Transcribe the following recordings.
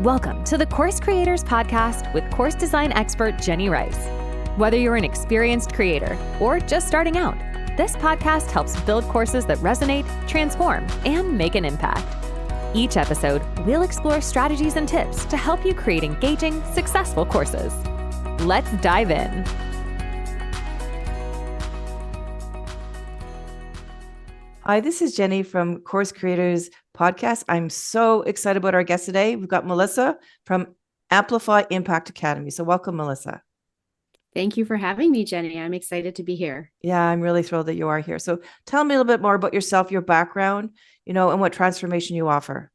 Welcome to the Course Creators Podcast with course design expert Jenny Rice. Whether you're an experienced creator or just starting out, this podcast helps build courses that resonate, transform, and make an impact. Each episode, we'll explore strategies and tips to help you create engaging, successful courses. Let's dive in. Hi, this is Jenny from Course Creators Podcast. I'm so excited about our guest today. We've got Melissa from Amplify Impact Academy. So welcome, Melissa. Thank you for having me, Jenny. I'm excited to be here. Yeah, I'm really thrilled that you are here. So tell me a little bit more about yourself, your background, and what transformation you offer.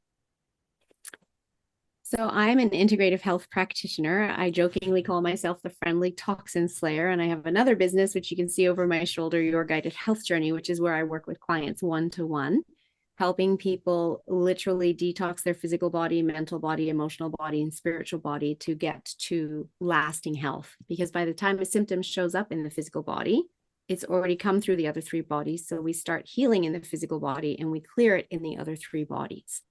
So I'm an integrative health practitioner. I jokingly call myself the friendly toxin slayer. And I have another business, which you can see over my shoulder, Your Guided Health Journey, which is where I work with clients one-to-one, helping people literally detox their physical body, mental body, emotional body, and spiritual body to get to lasting health. Because by the time a symptom shows up in the physical body, it's already come through the other three bodies. So we start healing in the physical body and we clear it in the other three bodies.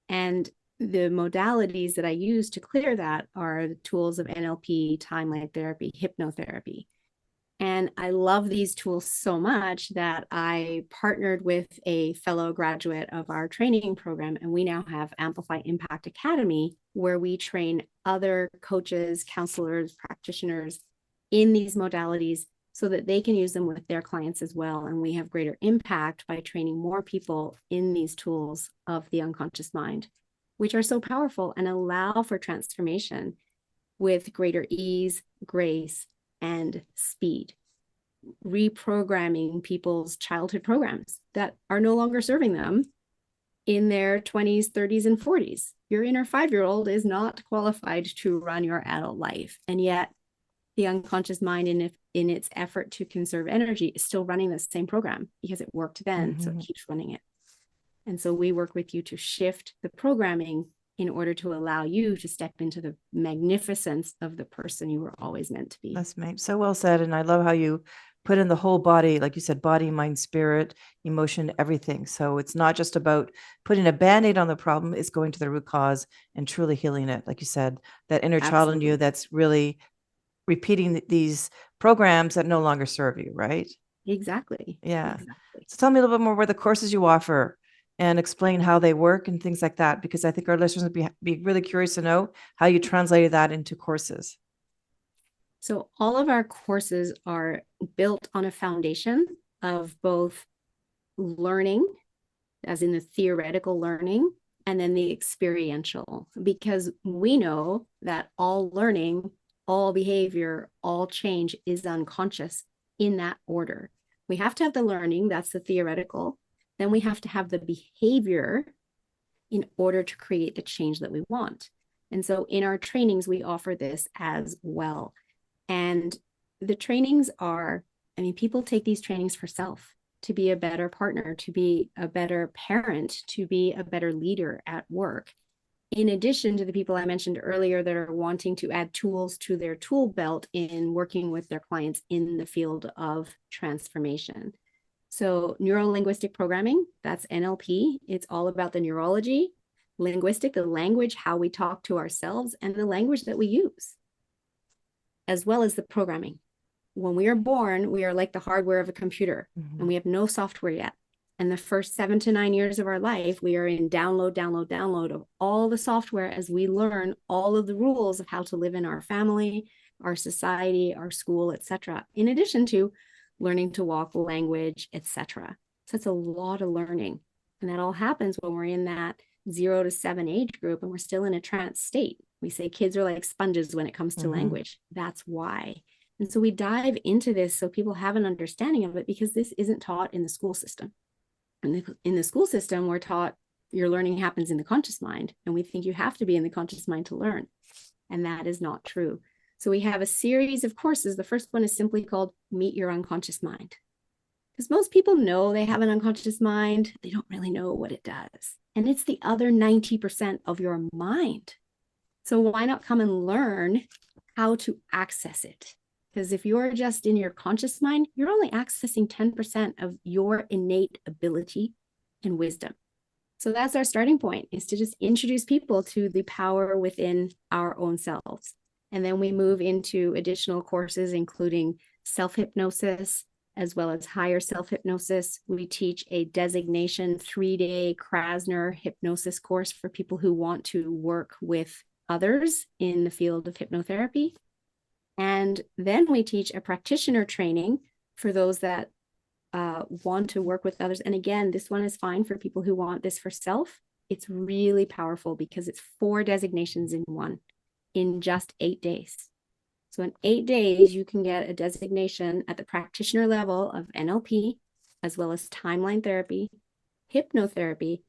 And the modalities that I use to clear that are the tools of NLP, timeline therapy, hypnotherapy. And I love these tools so much that I partnered with a fellow graduate of our training program, and we now have Amplify Impact Academy, where we train other coaches, counselors, practitioners in these modalities so that they can use them with their clients as well. And we have greater impact by training more people in these tools of the unconscious mind, which are so powerful and allow for transformation with greater ease, grace, and speed, reprogramming people's childhood programs that are no longer serving them in their 20s, 30s, and 40s. Your inner 5-year-old is not qualified to run your adult life. And yet the unconscious mind, in its effort to conserve energy, is still running the same program because it worked then, so it keeps running it. And so we work with you to shift the programming in order to allow you to step into the magnificence of the person you were always meant to be. That's so well said. And I love how you put in the whole body, like you said, body, mind, spirit, emotion, everything. So it's not just about putting a Band-Aid on the problem, it's going to the root cause and truly healing it. Like you said, that inner child in you that's really repeating these programs that no longer serve you, right? Exactly. Yeah. Exactly. So tell me a little bit more about the courses you offer and explain how they work and things like that, because I think our listeners would be really curious to know how you translated that into courses. So all of our courses are built on a foundation of both learning, as in the theoretical learning, and then the experiential, because we know that all learning, all behavior, all change is unconscious in that order. We have to have the learning, that's the theoretical. Then we have to have the behavior in order to create the change that we want. And so in our trainings, we offer this as well. And the trainings are, people take these trainings for self, to be a better partner, to be a better parent, to be a better leader at work. In addition to the people I mentioned earlier that are wanting to add tools to their tool belt in working with their clients in the field of transformation. So neuro-linguistic programming, that's NLP. It's all about the neurology, linguistic, the language, how we talk to ourselves, and the language that we use, as well as the programming. When we are born, we are like the hardware of a computer, and we have no software yet. And the first 7 to 9 years of our life, we are in download of all the software as we learn all of the rules of how to live in our family, our society, our school, etc. In addition to learning to walk, language, etc. So it's a lot of learning. And that all happens when we're in that 0 to 7 age group and we're still in a trance state. We say kids are like sponges when it comes to language. That's why. And so we dive into this so people have an understanding of it, because this isn't taught in the school system. In the school system, we're taught your learning happens in the conscious mind, and we think you have to be in the conscious mind to learn. And that is not true. So we have a series of courses. The first one is simply called Meet Your Unconscious Mind. Because most people know they have an unconscious mind. They don't really know what it does. And it's the other 90% of your mind. So why not come and learn how to access it? Because if you're just in your conscious mind, you're only accessing 10% of your innate ability and wisdom. So that's our starting point, is to just introduce people to the power within our own selves. And then we move into additional courses, including self-hypnosis, as well as higher self-hypnosis. We teach a designation 3-day Krasner hypnosis course for people who want to work with others in the field of hypnotherapy. And then we teach a practitioner training for those that want to work with others. And again, this one is fine for people who want this for self. It's really powerful because it's 4 designations in one, in just 8 days. So in 8 days, you can get a designation at the practitioner level of NLP, as well as timeline therapy, hypnotherapy,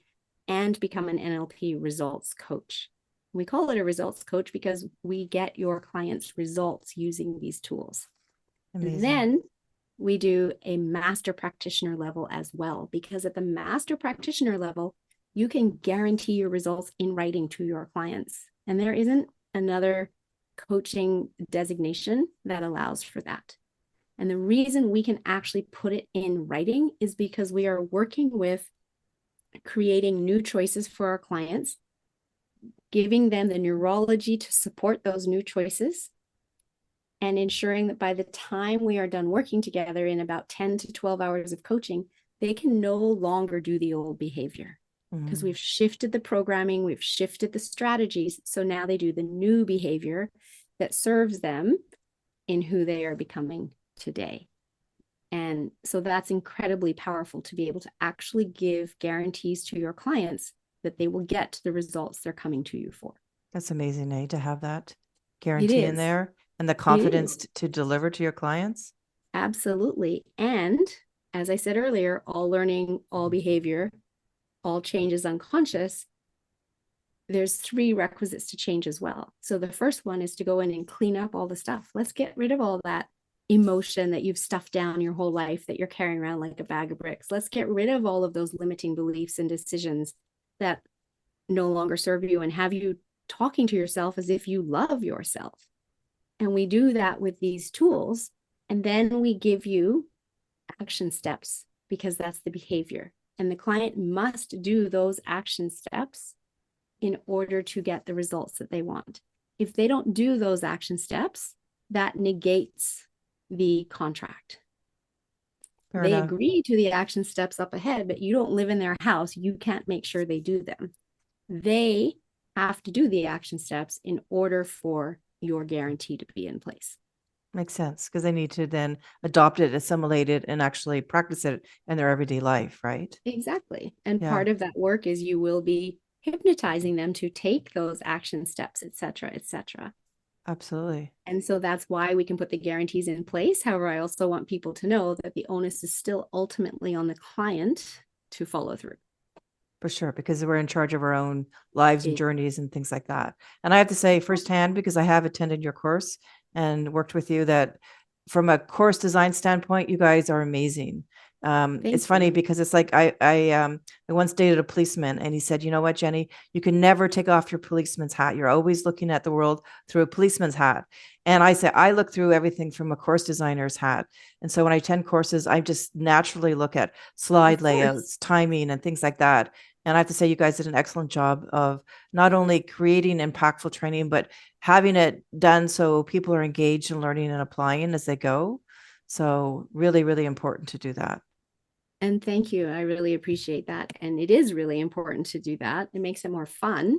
and become an NLP results coach. We call it a results coach because we get your clients results using these tools. Amazing. And then we do a master practitioner level as well, because at the master practitioner level, you can guarantee your results in writing to your clients. And there isn't another coaching designation that allows for that. And the reason we can actually put it in writing is because we are working with creating new choices for our clients, giving them the neurology to support those new choices, and ensuring that by the time we are done working together in about 10 to 12 hours of coaching, they can no longer do the old behavior, because we've shifted the programming, we've shifted the strategies. So now they do the new behavior that serves them in who they are becoming today. And so that's incredibly powerful, to be able to actually give guarantees to your clients that they will get the results they're coming to you for. That's amazing, eh, to have that guarantee in there and the confidence to deliver to your clients. Absolutely. And as I said earlier, all learning, all behavior, all change is unconscious. There's 3 requisites to change as well. So the first one is to go in and clean up all the stuff. Let's get rid of all that emotion that you've stuffed down your whole life that you're carrying around like a bag of bricks. Let's get rid of all of those limiting beliefs and decisions that no longer serve you, and have you talking to yourself as if you love yourself. And we do that with these tools. And then we give you action steps, because that's the behavior. And the client must do those action steps in order to get the results that they want. If they don't do those action steps, that negates the contract. They agree to the action steps up ahead, but you don't live in their house. You can't make sure they do them. They have to do the action steps in order for your guarantee to be in place. Makes sense, because they need to then adopt it, assimilate it, and actually practice it in their everyday life, right? Exactly. And Yeah. part of that work is you will be hypnotizing them to take those action steps, et cetera, et cetera. Absolutely. And so that's why we can put the guarantees in place. However, I also want people to know that the onus is still ultimately on the client to follow through. For sure, because we're in charge of our own lives and journeys and things like that. And I have to say firsthand, because I have attended your course and worked with you, that from a course design standpoint, you guys are amazing. It's funny because it's like I once dated a policeman, and he said, "You know what, Jenny, you can never take off your policeman's hat. You're always looking at the world through a policeman's hat." And I say, I look through everything from a course designer's hat. And so when I attend courses, I just naturally look at slide layouts, timing, and things like that. And I have to say, you guys did an excellent job of not only creating impactful training, but having it done so people are engaged in learning and applying as they go. So really, really important to do that. And thank you. I really appreciate that. And it is really important to do that. It makes it more fun.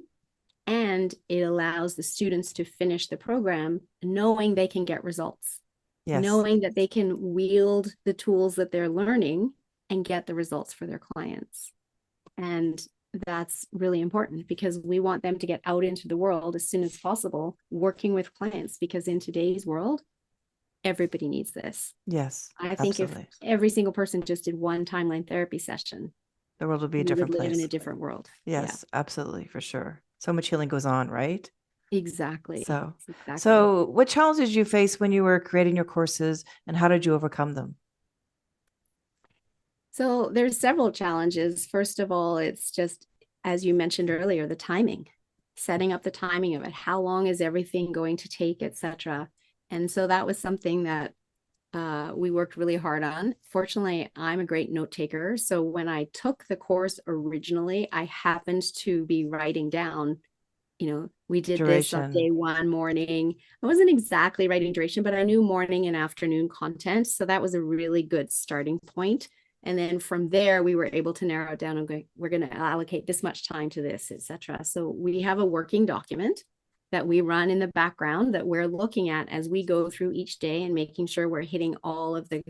And it allows the students to finish the program knowing they can get results. Yes. Knowing that they can wield the tools that they're learning and get the results for their clients. And that's really important, because we want them to get out into the world as soon as possible, working with clients, because in today's world, everybody needs this. Yes. I think absolutely. if every single person just did one timeline therapy session, the world would be a we different would live place. in a different world. Yes, absolutely, for sure. So much healing goes on, right? Exactly. So what challenges did you face when you were creating your courses, and how did you overcome them? So there's several challenges. First of all, it's just, as you mentioned earlier, the timing, setting up the timing of it. How long is everything going to take, etc. And so that was something that we worked really hard on. Fortunately, I'm a great note taker. So when I took the course originally, I happened to be writing down, we did this on day one morning. I wasn't exactly writing duration, but I knew morning and afternoon content. So that was a really good starting point. And then from there, we were able to narrow it down and go, we're going to allocate this much time to this, etc. So we have a working document that we run in the background that we're looking at as we go through each day and making sure we're hitting all of the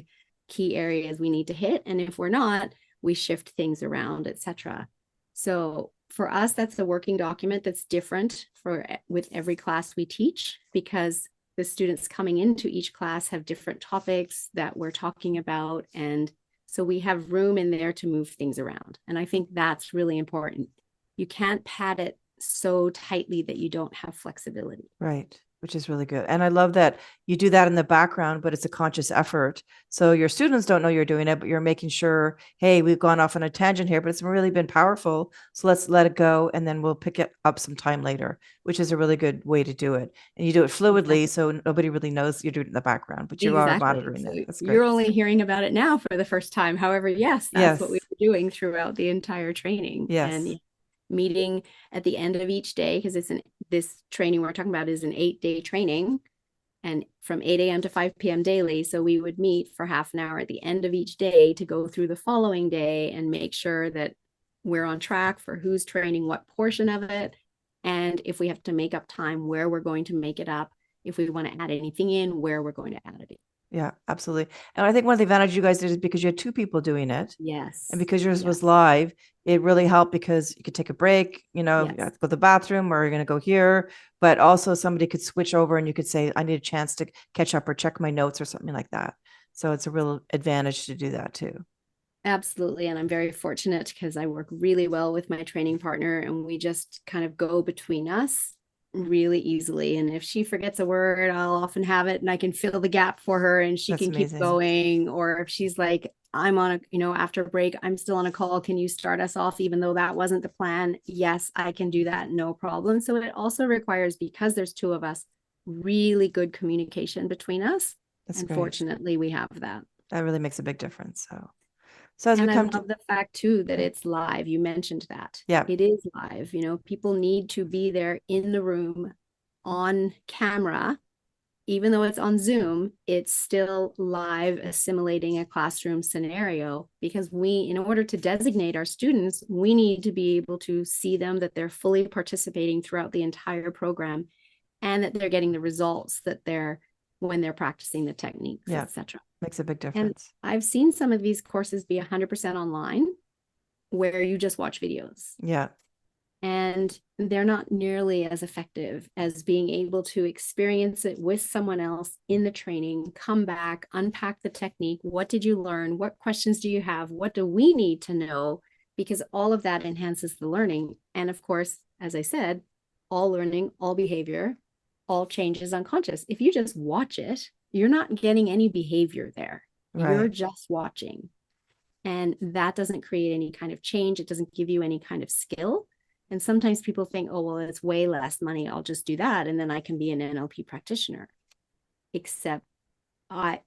key areas we need to hit. And if we're not, we shift things around, etc. So for us, that's a working document that's different with every class we teach, because the students coming into each class have different topics that we're talking about. And so we have room in there to move things around. And I think that's really important. You can't pad it so tightly that you don't have flexibility. Right. Which is really good. And I love that you do that in the background, but it's a conscious effort. So your students don't know you're doing it, but you're making sure, hey, we've gone off on a tangent here, but it's really been powerful. So let's let it go. And then we'll pick it up some time later, which is a really good way to do it. And you do it fluidly. Exactly. So nobody really knows you're doing it in the background, but you are monitoring So it. That's great. you're only hearing about it now for the first time. However, yes, that's what we were doing throughout the entire training. Yes. And meeting at the end of each day, because this training we're talking about is an 8-day training, and from 8 a.m. to 5 p.m. daily. So we would meet for half an hour at the end of each day to go through the following day and make sure that we're on track for who's training what portion of it. And if we have to make up time, where we're going to make it up. If we want to add anything in, where we're going to add it in. Yeah, absolutely. And I think one of the advantages you guys did is because you had two people doing it. Yes. And because yours was live, it really helped because you could take a break, you have to go to the bathroom, or you're going to go here, but also somebody could switch over and you could say, I need a chance to catch up or check my notes or something like that. So it's a real advantage to do that too. Absolutely. And I'm very fortunate because I work really well with my training partner, and we just kind of go between us really easily. And if she forgets a word, I'll often have it and I can fill the gap for her and she can keep going. Or if she's like, I'm on after a break, I'm still on a call, can you start us off even though that wasn't the plan? Yes, I can do that, no problem. So it also requires, because there's two of us, really good communication between us. And fortunately we have that. That really makes a big difference. So as and we come I love the fact too that it's live. You mentioned that. Yeah, it is live. People need to be there in the room on camera. Even though it's on Zoom, it's still live, assimilating a classroom scenario, because in order to designate our students, we need to be able to see them, that they're fully participating throughout the entire program, and that they're getting the results when they're practicing the techniques, etc. Makes a big difference. And I've seen some of these courses be 100% online where you just watch videos. Yeah. And they're not nearly as effective as being able to experience it with someone else in the training, come back, unpack the technique. What did you learn? What questions do you have? What do we need to know? Because all of that enhances the learning. And of course, as I said, all learning, all behavior, all change is unconscious. If you just watch it, you're not getting any behavior there. Right. You're just watching. And that doesn't create any kind of change. It doesn't give you any kind of skill. And sometimes people think, oh, well, it's way less money. I'll just do that. And then I can be an NLP practitioner. Except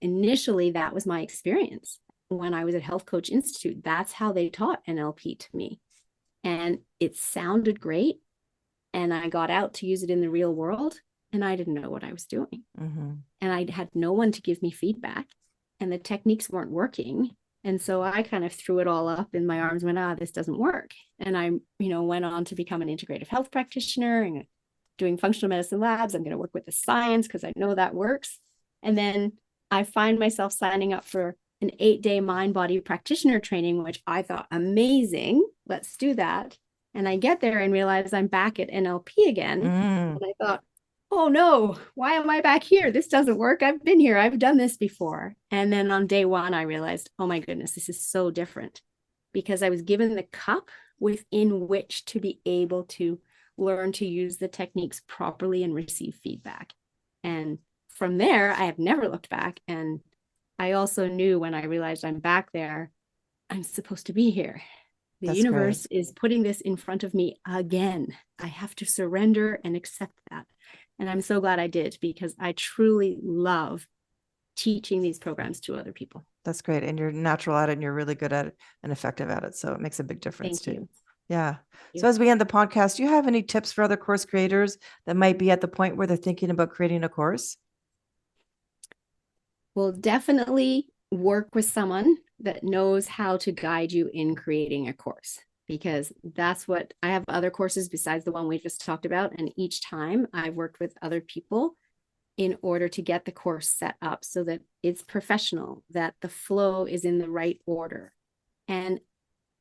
initially, that was my experience. When I was at Health Coach Institute, that's how they taught NLP to me. And it sounded great. And I got out to use it in the real world, and I didn't know what I was doing. Mm-hmm. And I had no one to give me feedback, and the techniques weren't working. And so I kind of threw it all up in my arms and went, this doesn't work. And I, went on to become an integrative health practitioner and doing functional medicine labs. I'm going to work with the science because I know that works. And then I find myself signing up for an 8-day mind-body practitioner training, which I thought, amazing, let's do that. And I get there and realize I'm back at NLP again. And I thought, oh no, why am I back here? This doesn't work. I've been here. I've done this before. And then on day one, I realized, oh my goodness, this is so different, because I was given the cup within which to be able to learn to use the techniques properly and receive feedback. And from there, I have never looked back. And I also knew when I realized I'm back there, I'm supposed to be here. The universe is putting this in front of me again. I have to surrender and accept that. And I'm so glad I did, because I truly love teaching these programs to other people. That's great. And you're natural at it and you're really good at it and effective at it. So it makes a big difference Thank too. you. Yeah. you. So as we end the podcast, do you have any tips for other course creators that might be at the point where they're thinking about creating a course? Well, definitely work with someone that knows how to guide you in creating a course, because that's what I have other courses besides the one we just talked about. And each time I've worked with other people in order to get the course set up so that it's professional, that the flow is in the right order, and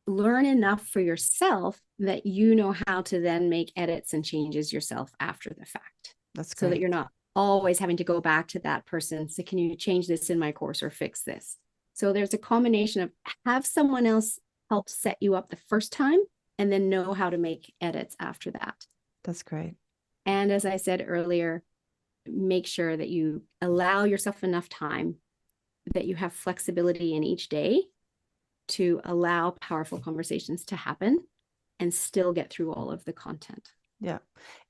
learn enough for yourself that you know how to then make edits and changes yourself after the fact. That's great. So that you're not always having to go back to that person. So can you change this in my course or fix this? So there's a combination of have someone else help set you up the first time and then know how to make edits after that. That's great. And as I said earlier, make sure that you allow yourself enough time, that you have flexibility in each day to allow powerful conversations to happen and still get through all of the content. Yeah.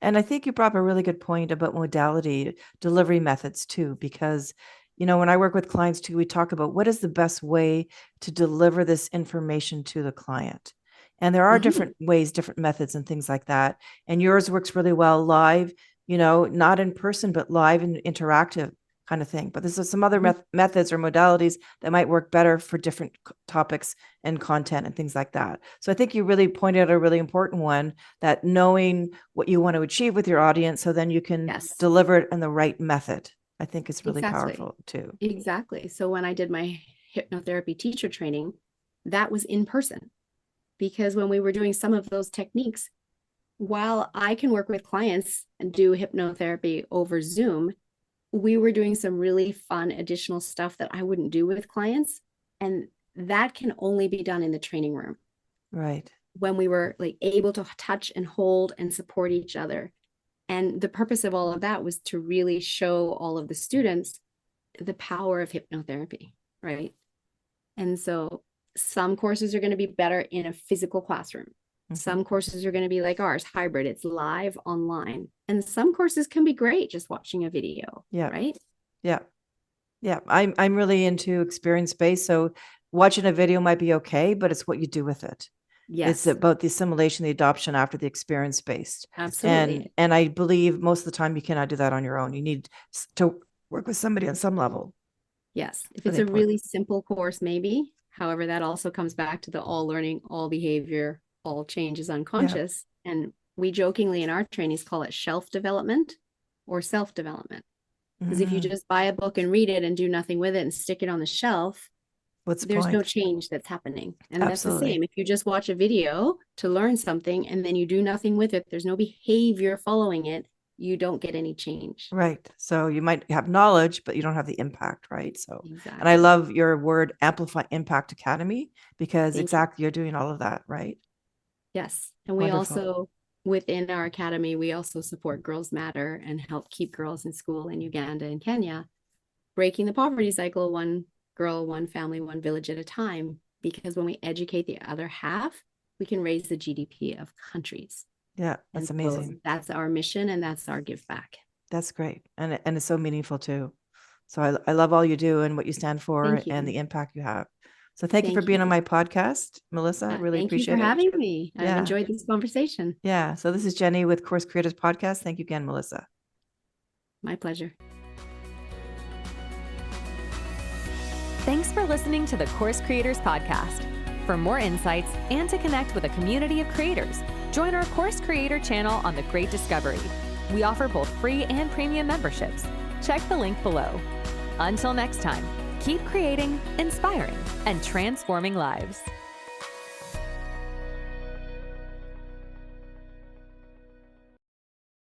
And I think you brought up a really good point about modality delivery methods too, because, when I work with clients too, we talk about what is the best way to deliver this information to the client. And there are different ways, different methods and things like that. And yours works really well live, not in person, but live and interactive kind of thing. But there's some other methods or modalities that might work better for different topics and content and things like that. So I think you really pointed out a really important one, that knowing what you want to achieve with your audience, so then you can deliver it in the right method, I think is really powerful too. Exactly. So when I did my hypnotherapy teacher training, that was in person, because when we were doing some of those techniques, while I can work with clients and do hypnotherapy over Zoom, we were doing some really fun additional stuff that I wouldn't do with clients. And that can only be done in the training room. Right. When we were able to touch and hold and support each other. And the purpose of all of that was to really show all of the students the power of hypnotherapy, right? And so some courses are going to be better in a physical classroom. Some courses are going to be like ours, hybrid. It's live online. And some courses can be great just watching a video. Yeah. Right. Yeah. Yeah. I'm really into experience-based. So watching a video might be okay, but it's what you do with it. Yes. It's about the assimilation, the adoption after the experience-based. Absolutely. And I believe most of the time you cannot do that on your own. You need to work with somebody on some level. Yes. If it's a really simple course, maybe. However, that also comes back to the all learning, all behavior, all change is unconscious. Yeah. And we jokingly in our trainings call it shelf development or self-development. Because if you just buy a book and read it and do nothing with it and stick it on the shelf, there's no change that's happening. And that's the same. If you just watch a video to learn something and then you do nothing with it, there's no behavior following it, you don't get any change. Right. So you might have knowledge, but you don't have the impact, right? So, and I love your word, Amplify Impact Academy, because you're doing all of that, right? Yes. And we also, within our academy, we also support Girls Matter and help keep girls in school in Uganda and Kenya, breaking the poverty cycle, one girl, one family, one village at a time. Because when we educate the other half, we can raise the GDP of countries. Yeah, that's amazing. So that's our mission and that's our give back. That's great. And it's so meaningful too. So I love all you do and what you stand for and the impact you have. So thank you for being on my podcast, Melissa. Really appreciate it. Thank you for having me. I've enjoyed this conversation. Yeah. So this is Jenny with Course Creators Podcast. Thank you again, Melissa. My pleasure. Thanks for listening to the Course Creators Podcast. For more insights and to connect with a community of creators, join our Course Creator channel on The Great Discovery. We offer both free and premium memberships. Check the link below. Until next time, keep creating, inspiring, and transforming lives.